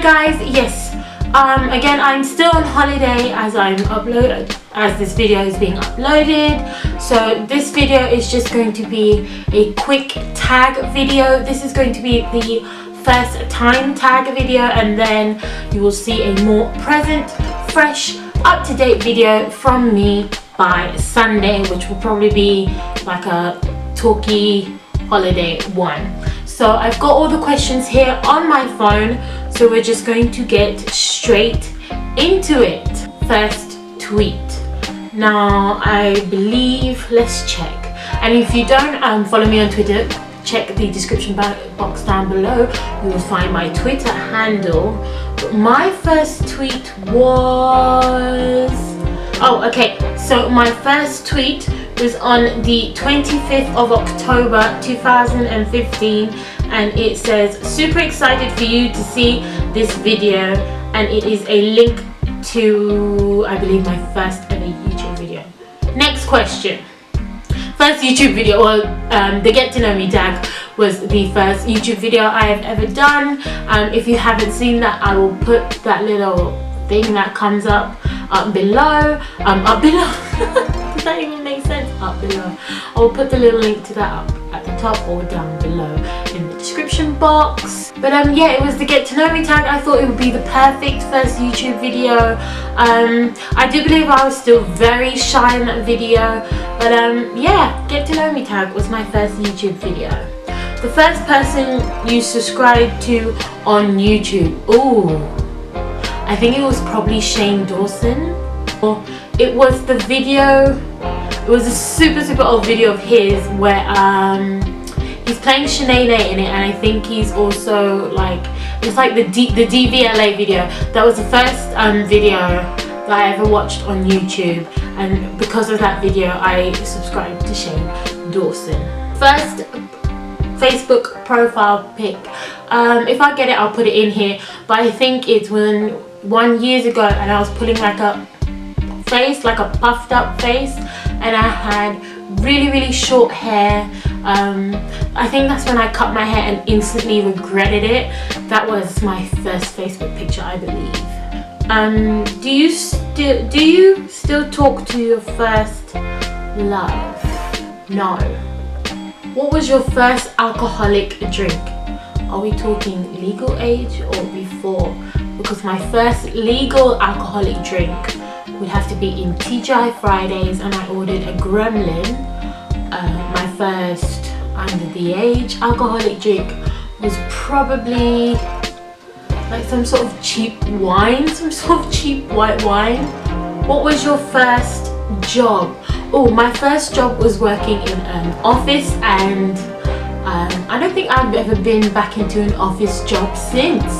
guys, yes, again, I'm still on holiday as this video is being uploaded. So this video is just going to be a quick tag video. This is going to be the first time tag video, and then you will see a more present, fresh, up-to-date video from me by Sunday, which will probably be like a talky holiday one. So I've got all the questions here on my phone, so we're just going to get straight into it. First tweet. Now I believe, let's check, and if you don't follow me on Twitter, check the description box down below. You will find my Twitter handle. But my first tweet was, so my first tweet was on the 25th of October 2015, and it says, super excited for you to see this video, and it is a link to, I believe, my first ever YouTube video. Next question. First YouTube video, the Get to Know Me tag was the first YouTube video I have ever done. If you haven't seen that, I will put that little thing that comes up below. Does that even make sense? Up below. I will put the little link to that up at the top or down below in the description box. But yeah, it was the Get to Know Me tag. I thought it would be the perfect first YouTube video. I do believe I was still very shy in that video, but yeah, Get to Know Me tag was my first YouTube video. The first person you subscribed to on YouTube. Ooh, I think it was probably Shane Dawson. It was the video, it was a super old video of his where he's playing Shanae in it, and I think he's also like, it's like the DVLA video. That was the first video that I ever watched on YouTube, and because of that video I subscribed to Shane Dawson. First Facebook profile pic, if I get it I'll put it in here, but I think it's 1 year ago, and I was putting like a face, like a puffed up face, and I had really short hair. I think that's when I cut my hair and instantly regretted it. That was my first Facebook picture, I believe. Do you still talk to your first love? No. What was your first alcoholic drink? Are we talking legal age or before? Because my first legal alcoholic drink would have to be in TGI Fridays, and I ordered a Gremlin. My first under the age alcoholic drink was probably like some sort of cheap wine, some sort of cheap white wine. What was your first job? Oh, my first job was working in an office, and I don't think I've ever been back into an office job since.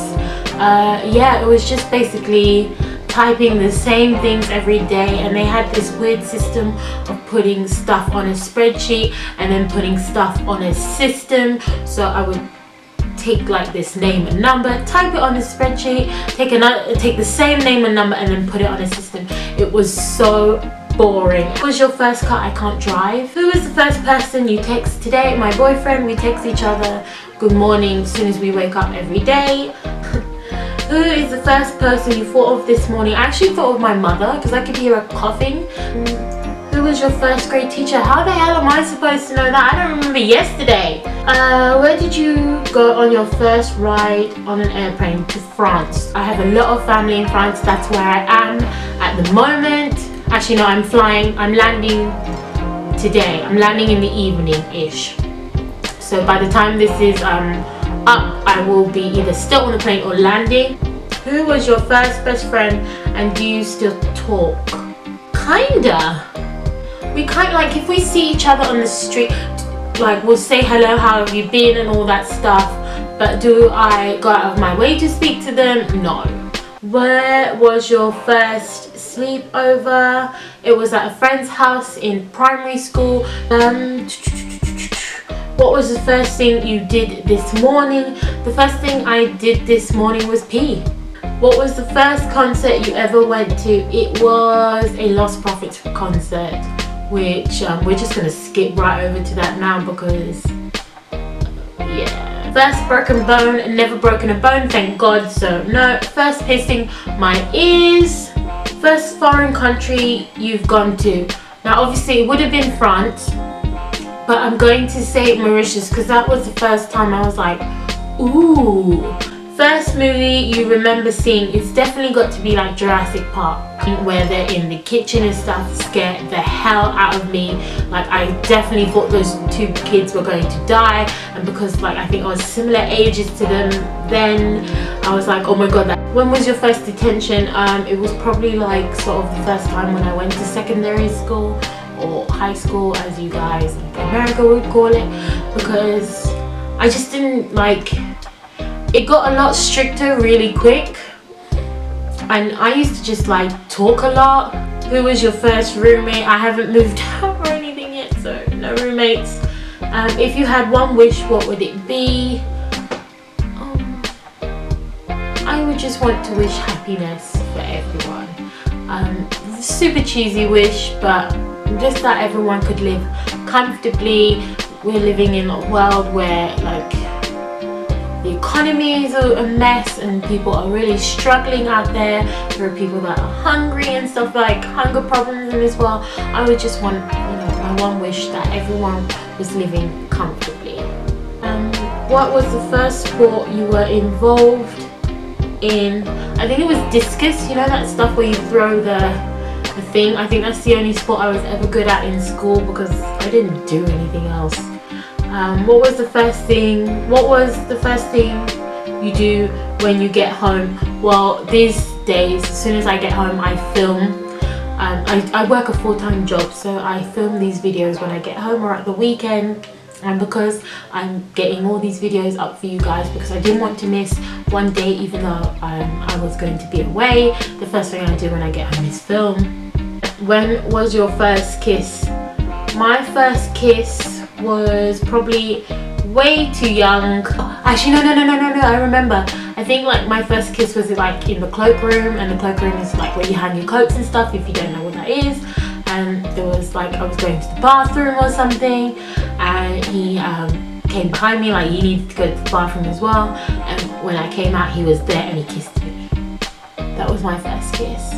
Yeah, it was just basically typing the same things every day, and they had this weird system of putting stuff on a spreadsheet and then putting stuff on a system. So I would take like this name and number, type it on a spreadsheet, take the same name and number, and then put it on a system. It was so boring. What was your first car? I can't drive. Who was the first person you text today? My boyfriend. We text each other good morning as soon as we wake up every day. Who is the first person you thought of this morning? I actually thought of my mother because I could hear her coughing. Who was your first grade teacher? How the hell am I supposed to know that? I don't remember yesterday. Where did you go on your first ride on an airplane? To France. I have a lot of family in France. That's where I am at the moment. Actually no, I'm landing today. I'm landing in the evening-ish. So by the time this is up, I will be either still on the plane or landing. Who was your first best friend, and do you still talk? Kinda. We kind of like, if we see each other on the street, like we'll say hello, how have you been, and all that stuff. But do I go out of my way to speak to them? No. Where was your first sleepover? It was at a friend's house in primary school. What was the first thing you did this morning? The first thing I did this morning was pee. What was the first concert you ever went to? It was a Lost Prophets concert, which we're just going to skip right over to that now because, yeah, First broken bone, never broken a bone, thank God, so no. First piercing my ears. First foreign country you've gone to. Now obviously it would have been France, but I'm going to say Mauritius because that was the first time I was like, ooh. First movie you remember seeing, it's definitely got to be like Jurassic Park, where they're in the kitchen and stuff. Scared the hell out of me. Like I definitely thought those two kids were going to die, and because like I think I was similar ages to them then, I was like, oh my god. When was your first detention? It was probably like sort of the first time when I went to secondary school or high school, as you guys like America would call it, because I just didn't like. It got a lot stricter really quick, and I used to just like talk a lot. Who was your first roommate? I haven't moved out or anything yet, so no roommates. If you had one wish, what would it be? I would just want to wish happiness for everyone. Super cheesy wish, but just that everyone could live comfortably. We're living in a world where like the economy is a mess and people are really struggling out there. There are people that are hungry and stuff, like hunger problems in this world. I would just want, my one wish that everyone was living comfortably. What was the first sport you were involved in? I think it was discus, that stuff where you throw the thing. I think that's the only sport I was ever good at in school because I didn't do anything else. What was the first thing you do when you get home? Well, these days, as soon as I get home, I film. I work a full-time job, so I film these videos when I get home or at the weekend. And because I'm getting all these videos up for you guys because I didn't want to miss one day, even though I was going to be away, the first thing I do when I get home is film. When was your first kiss? My first kiss was probably way too young. Actually, no, I remember. I think like my first kiss was like in the cloakroom, and the cloakroom is like where you hang your coats and stuff, if you don't know what that is. And there was like, I was going to the bathroom or something, and he came behind me, like he needed to go to the bathroom as well, and when I came out he was there and he kissed me. That was my first kiss,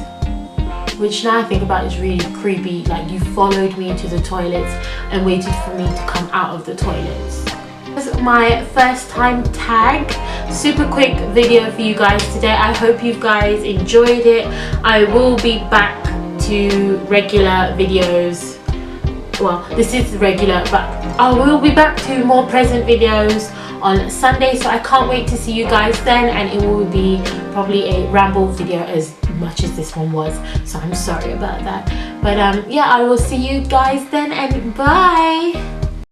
which now I think about is really creepy. Like you followed me to the toilets and waited for me to come out of the toilets. This was my first time tag. Super quick video for you guys today. I hope you guys enjoyed it. I will be back to regular videos. Well, this is regular, but I will be back to more present videos on Sunday, so I can't wait to see you guys then, and it will be probably a ramble video as much as this one was, so I'm sorry about that. But yeah, I will see you guys then, and bye.